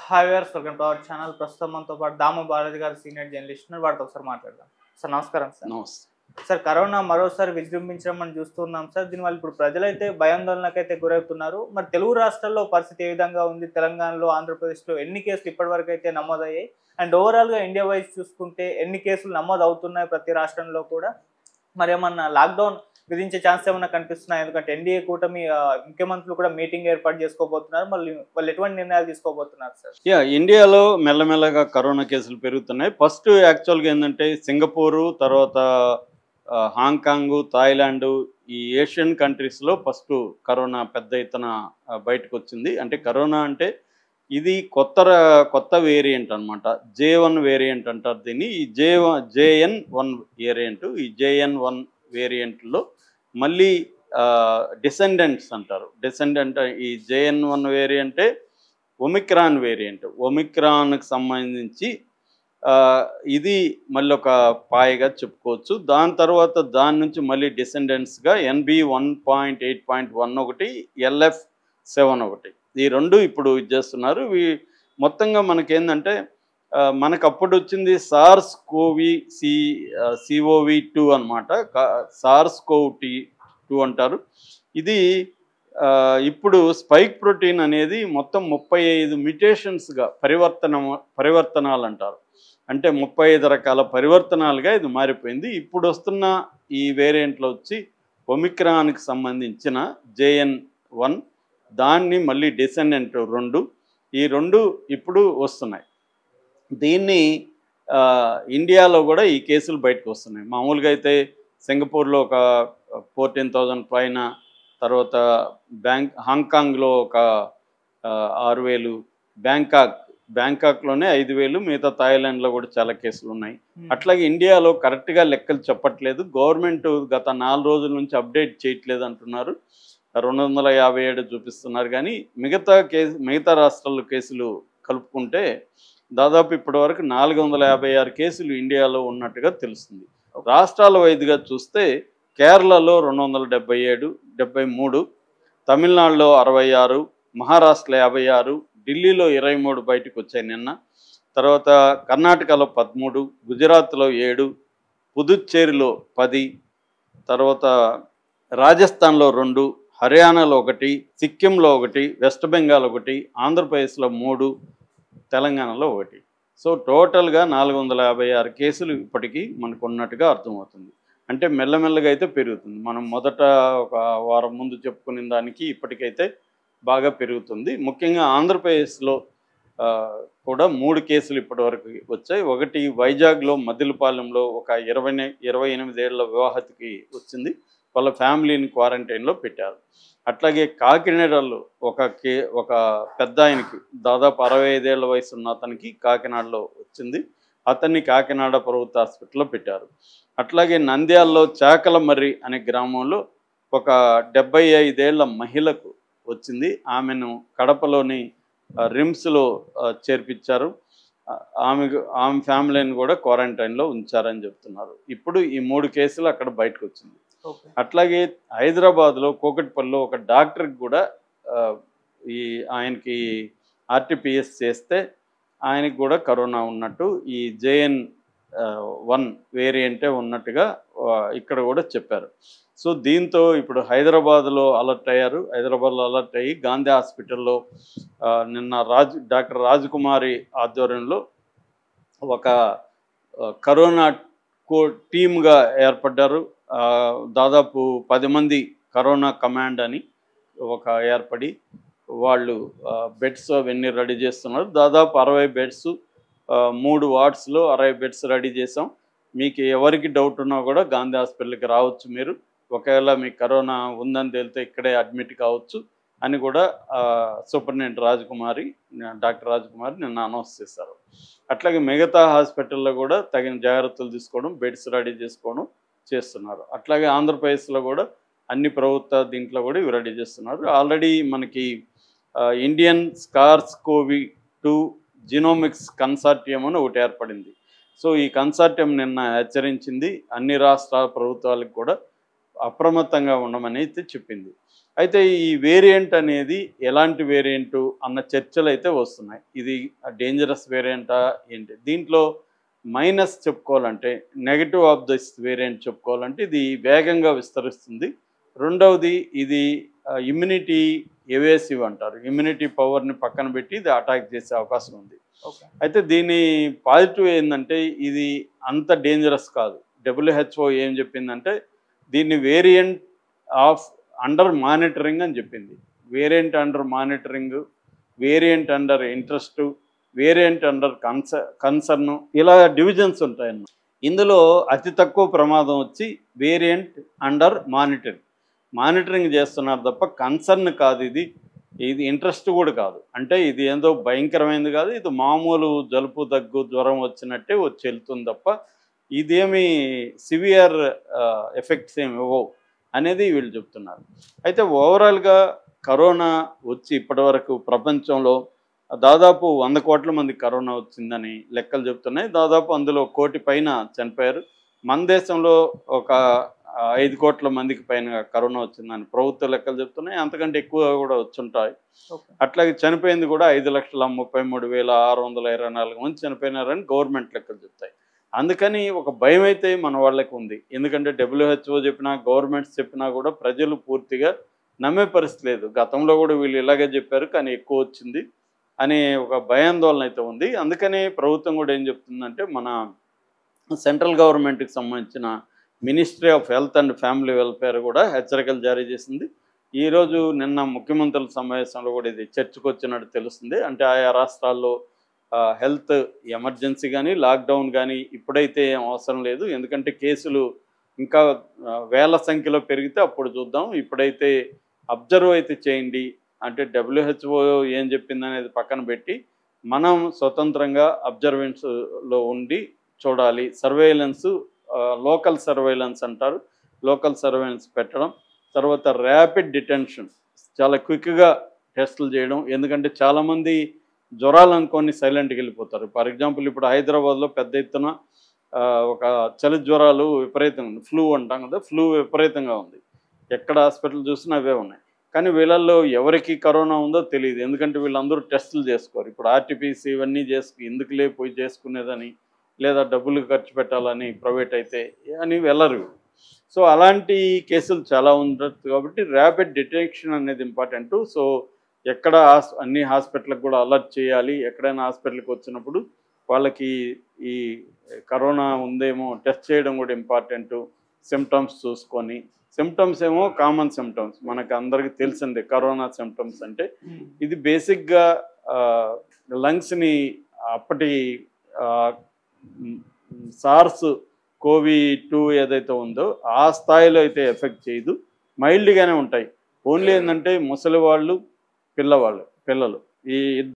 Hi viewers, welcome to our channel. ప్రస్తుతం మనతో పాటు దాము భారతి గారు సీనియర్ జర్నలిస్ట్ ఉన్నారు. వారితో ఒకసారి మాట్లాడదాం. సార్ నమస్కారం. సార్ నమస్తే. సార్, కరోనా మరోసారి విజృంభించడం మనం చూస్తున్నాం సార్. దీనివల్ల ఇప్పుడు ప్రజలైతే భయాందోళనకైతే గురవుతున్నారు. మరి తెలుగు రాష్ట్రాల్లో పరిస్థితి ఏ విధంగా ఉంది? తెలంగాణలో, ఆంధ్రప్రదేశ్లో ఎన్ని కేసులు ఇప్పటివరకు అయితే నమోదయ్యాయి? అండ్ ఓవరాల్గా ఇండియా వైజ్ చూసుకుంటే ఎన్ని కేసులు నమోదు అవుతున్నాయి ప్రతి రాష్ట్రంలో కూడా? మరి ఏమన్నా లాక్డౌన్ విధించే ఛాన్స్ ఏమన్నా కనిపిస్తున్నాయి? ఎందుకంటే ఎన్డీఏ కూటమి ముఖ్యమంత్రులు కూడా మీటింగ్ ఏర్పాటు చేసుకోబోతున్నారు. మళ్ళీ వాళ్ళు ఎటువంటి నిర్ణయాలు తీసుకోబోతున్నారు సార్? ఇండియాలో మెల్లమెల్లగా కరోనా కేసులు పెరుగుతున్నాయి. ఫస్ట్ యాక్చువల్గా ఏంటంటే సింగపూరు, తర్వాత హాంకాంగ్, థాయిలాండ్, ఈ ఏషియన్ కంట్రీస్లో ఫస్ట్ కరోనా పెద్ద ఎత్తున బయటకు వచ్చింది. అంటే కరోనా అంటే ఇది కొత్త వేరియంట్ అనమాట. J1 వేరియంట్ అంటారు దీన్ని. ఈ JN1 వేరియంట్. ఈ JN1 వేరియంట్లో మళ్ళీ డిసెండెంట్స్ అంటారు. డిసెండెంట్ ఈ JN1 వేరియంటే ఒమిక్రాన్ వేరియంట్. ఒమిక్రాన్కి సంబంధించి ఇది మళ్ళీ ఒక పాయగా చెప్పుకోవచ్చు. దాని తర్వాత దాని నుంచి మళ్ళీ డిసెండెంట్స్గా NB1.8.1 ఒకటి, LF7 ఒకటి, ఈ రెండు ఇప్పుడు ఇది చేస్తున్నారు. మొత్తంగా మనకేందంటే మనకు అప్పుడు వచ్చింది SARS-CoV-2 అనమాట. SARS-CoV-2 అంటారు. ఇది ఇప్పుడు స్పైక్ ప్రోటీన్ అనేది మొత్తం 35 మ్యుటేషన్స్గా పరివర్తనాలు అంటారు. అంటే 35 రకాల పరివర్తనాలుగా ఇది మారిపోయింది. ఇప్పుడు వస్తున్న ఈ వేరియంట్లో వచ్చి ఒమిక్రాన్కి సంబంధించిన JN1, దాన్ని మళ్ళీ డిసెండెంట్ 2, ఈ రెండు ఇప్పుడు వస్తున్నాయి. దీన్ని ఇండియాలో కూడా ఈ కేసులు బయటకు వస్తున్నాయి. మామూలుగా అయితే సింగపూర్లో ఒక 14,000 పైన, తర్వాత హాంకాంగ్లో ఒక 6,000, బ్యాంకాక్లోనే 5,000, మిగతా థాయిలాండ్లో కూడా చాలా కేసులు ఉన్నాయి. అట్లాగే ఇండియాలో కరెక్ట్గా లెక్కలు చెప్పట్లేదు. గవర్నమెంట్ గత 4 రోజుల నుంచి అప్డేట్ చేయట్లేదు అంటున్నారు. 257 చూపిస్తున్నారు. కానీ మిగతా రాష్ట్రాల్లో కేసులు కలుపుకుంటే దాదాపు ఇప్పటి వరకు 456 కేసులు ఇండియాలో ఉన్నట్టుగా తెలుస్తుంది. రాష్ట్రాల వైద్యుగా చూస్తే కేరళలో 277, 73, తమిళనాడులో 66, మహారాష్ట్రలో 56, ఢిల్లీలో 23 బయటకు వచ్చాయి నిన్న. తర్వాత కర్ణాటకలో 13, గుజరాత్లో 7, పుదుచ్చేరిలో 10, తర్వాత రాజస్థాన్లో 2, హర్యానాలో 1, సిక్కింలో 1, వెస్ట్ బెంగాల్ 1, ఆంధ్రప్రదేశ్లో 3, తెలంగాణలో 1. సో టోటల్గా 456 కేసులు ఇప్పటికీ మనకు ఉన్నట్టుగా అర్థమవుతుంది. అంటే మెల్లమెల్లగా అయితే పెరుగుతుంది. మనం మొదట ఒక వారం ముందు చెప్పుకునే దానికి ఇప్పటికైతే బాగా పెరుగుతుంది. ముఖ్యంగా ఆంధ్రప్రదేశ్లో కూడా 3 కేసులు ఇప్పటి వరకు వచ్చాయి. ఒకటి వైజాగ్లో మద్దిలపాలెంలో ఒక 28 ఏళ్ల వివాహతికి వచ్చింది. వాళ్ళ ఫ్యామిలీని క్వారంటైన్లో పెట్టారు. అట్లాగే కాకినాడలో ఒక పెద్ద ఆయనకి దాదాపు 65 ఏళ్ల వయసు ఉన్న అతనికి కాకినాడలో వచ్చింది. అతన్ని కాకినాడ ప్రభుత్వ హాస్పిటల్లో పెట్టారు. అట్లాగే నంద్యాలలో చాకలమర్రి అనే గ్రామంలో ఒక 75 ఏళ్ల మహిళకు వచ్చింది. ఆమెను కడపలోని రిమ్స్లో చేర్పించారు. ఆమె ఫ్యామిలీని కూడా క్వారంటైన్లో ఉంచారని చెప్తున్నారు. ఇప్పుడు ఈ 3 కేసులు అక్కడ బయటకు వచ్చింది. అట్లాగే హైదరాబాద్లో కూకట్పల్లిలో ఒక డాక్టర్కి కూడా ఆయనకి RT-PCR చేస్తే ఆయనకి కూడా కరోనా ఉన్నట్టు, ఈ JN1 వేరియంటే ఉన్నట్టుగా ఇక్కడ కూడా చెప్పారు. సో దీంతో ఇప్పుడు హైదరాబాద్లో అలర్ట్ అయ్యారు. హైదరాబాద్లో అలర్ట్ అయ్యి గాంధీ హాస్పిటల్లో నిన్న డాక్టర్ రాజకుమారి ఆధ్వర్యంలో ఒక కరోనా టీమ్గా ఏర్పడ్డారు. దాదాపు 10 మంది కరోనా కమాండ్ అని ఏర్పడి వాళ్ళు బెడ్స్ అవన్నీ రెడీ చేస్తున్నారు. దాదాపు 60 బెడ్స్, 3 వార్డ్స్లో 60 బెడ్స్ రెడీ చేసాం. మీకు ఎవరికి డౌట్ ఉన్నా కూడా గాంధీ హాస్పిటల్కి రావచ్చు. మీరు ఒకవేళ మీకు కరోనా ఉందని తేలితే ఇక్కడే అడ్మిట్ కావచ్చు అని కూడా సూపరింటెండెంట్ డాక్టర్ రాజకుమారి నిన్న అనౌన్స్ చేశారు. అట్లాగే మిగతా హాస్పిటల్లో కూడా తగిన జాగ్రత్తలు తీసుకోవడం, బెడ్స్ రెడీ చేసుకోవడం చేస్తున్నారు. అట్లాగే ఆంధ్రప్రదేశ్లో కూడా అన్ని ప్రభుత్వ దీంట్లో కూడా ఇవి రెడీ చేస్తున్నారు. ఆల్రెడీ మనకి ఇండియన్ SARS-CoV-2 జీనోమిక్స్ కన్సార్టియం అని ఒకటి ఏర్పడింది. సో ఈ కన్సార్టియం నిన్న హెచ్చరించింది అన్ని రాష్ట్రాల ప్రభుత్వాలకు కూడా అప్రమత్తంగా ఉండమని అయితే చెప్పింది. అయితే ఈ వేరియంట్ అనేది ఎలాంటి వేరియంట్ అన్న చర్చలు అయితే వస్తున్నాయి. ఇది డేంజరస్ వేరియంటా ఏంటి? దీంట్లో మైనస్ చెప్పుకోవాలంటే, నెగటివ్ ఆఫ్ దిస్ వేరియంట్ చెప్పుకోవాలంటే ఇది వేగంగా విస్తరిస్తుంది. రెండవది ఇది ఇమ్యూనిటీ ఎవేసివ్ అంటారు. ఇమ్యూనిటీ పవర్ని పక్కన పెట్టి ఇది అటాక్ చేసే అవకాశం ఉంది. అయితే దీని పాజిటివ్ ఏంటంటే ఇది అంత డేంజరస్ కాదు. WHO ఏం చెప్పిందంటే దీన్ని వేరియంట్ ఆఫ్ అండర్ మానిటరింగ్ అని చెప్పింది. Variant under monitoring, variant under interest, variant under concern, ఇలా డివిజన్స్ ఉంటాయన్నమాట. ఇందులో అతి తక్కువ ప్రమాదం వచ్చి వేరియంట్ అండర్ మానిటరింగ్ చేస్తున్నారు తప్ప కన్సర్న్ కాదు. ఇది ఇంట్రెస్ట్ కూడా కాదు. అంటే ఇది ఏందో భయంకరమైనది కాదు. ఇది మామూలు జలుబు దగ్గు జ్వరం వచ్చినట్టే వచ్చి వెళ్తుంది తప్ప ఇదేమి సివియర్ ఎఫెక్ట్స్ ఏమి ఇవ్వవు అనేది వీళ్ళు చెప్తున్నారు. అయితే ఓవరాల్గా కరోనా వచ్చి ఇప్పటివరకు ప్రపంచంలో దాదాపు 100 కోట్ల మంది కరోనా వచ్చిందని లెక్కలు చెప్తున్నాయి. దాదాపు అందులో 1 కోటి పైన చనిపోయారు. మన దేశంలో ఒక 5 కోట్ల మందికి పైన కరోనా వచ్చిందని ప్రభుత్వ లెక్కలు చెప్తున్నాయి. అంతకంటే ఎక్కువ కూడా వచ్చుంటాయి. అట్లాగే చనిపోయింది కూడా 5,33,624 మంది చనిపోయినారని గవర్నమెంట్ లెక్కలు చెప్తాయి. అందుకని ఒక భయం అయితే మన వాళ్ళకి ఉంది. ఎందుకంటే WHO చెప్పినా, గవర్నమెంట్స్ చెప్పినా కూడా ప్రజలు పూర్తిగా నమ్మే పరిస్థితి లేదు. గతంలో కూడా వీళ్ళు ఇలాగే చెప్పారు కానీ ఎక్కువ వచ్చింది అనే ఒక భయాందోళన అయితే ఉంది. అందుకని ప్రభుత్వం కూడా ఏం చెప్తుందంటే మన సెంట్రల్ గవర్నమెంట్కి సంబంధించిన ministry of health and family welfare కూడా హెచ్చరికలు జారీ చేసింది. ఈరోజు నిన్న ముఖ్యమంత్రుల సమావేశంలో కూడా ఇది చర్చకు వచ్చినట్టు తెలుస్తుంది. అంటే ఆయా రాష్ట్రాల్లో హెల్త్ ఎమర్జెన్సీ కానీ లాక్డౌన్ కానీ ఇప్పుడైతే ఏం అవసరం లేదు. ఎందుకంటే కేసులు ఇంకా వేల సంఖ్యలో పెరిగితే అప్పుడు చూద్దాం. ఇప్పుడైతే అబ్జర్వ్ అయితే చేయండి. అంటే WHO ఏం చెప్పింది అనేది పక్కన పెట్టి మనం స్వతంత్రంగా అబ్జర్వెన్స్లో ఉండి చూడాలి. సర్వేలెన్స్, లోకల్ సర్వేలెన్స్ అంటారు. లోకల్ సర్వేలెన్స్ పెట్టడం, తర్వాత ర్యాపిడ్ డిటెన్షన్, చాలా క్విక్గా టెస్టులు చేయడం. ఎందుకంటే చాలామంది జ్వరాలు అనుకొని సైలెంట్గా వెళ్ళిపోతారు. ఫర్ ఎగ్జాంపుల్ ఇప్పుడు హైదరాబాద్లో పెద్ద ఎత్తున ఒక చలి జ్వరాలు విపరీతంగా ఉంది. ఫ్లూ అంటాం కదా, ఫ్లూ విపరీతంగా ఉంది. ఎక్కడ హాస్పిటల్ చూసినా అవే ఉన్నాయి. కానీ వీళ్ళల్లో ఎవరికి కరోనా ఉందో తెలియదు. ఎందుకంటే వీళ్ళందరూ టెస్టులు చేసుకోరు. ఇప్పుడు RT-PCR ఇవన్నీ ఎందుకులే పోయి చేసుకునేదని, లేదా డబ్బులు ఖర్చు పెట్టాలని ప్రైవేట్ అయితే అని వెళ్ళరు. సో అలాంటి కేసులు చాలా ఉండదు కాబట్టి ర్యాపిడ్ డిటెక్షన్ అనేది ఇంపార్టెంట్. సో ఎక్కడ అన్ని హాస్పిటల్కి కూడా అలర్ట్ చేయాలి. ఎక్కడైనా హాస్పిటల్కి వచ్చినప్పుడు వాళ్ళకి ఈ కరోనా ఉందేమో టెస్ట్ చేయడం కూడా ఇంపార్టెంట్. సిమ్టమ్స్ చూసుకొని, సిమ్టమ్స్ ఏమో కామన్ సిమ్టమ్స్ మనకు అందరికీ తెలిసిందే. కరోనా సిమ్టమ్స్ అంటే ఇది బేసిక్గా లంగ్స్ని అప్పటి SARS CoV-2 ఏదైతే ఉందో ఆ స్థాయిలో అయితే ఎఫెక్ట్ చేయదు, మైల్డ్గానే ఉంటాయి. ఓన్లీ ఏంటంటే ముసలి వాళ్ళు, పిల్లలు ఈ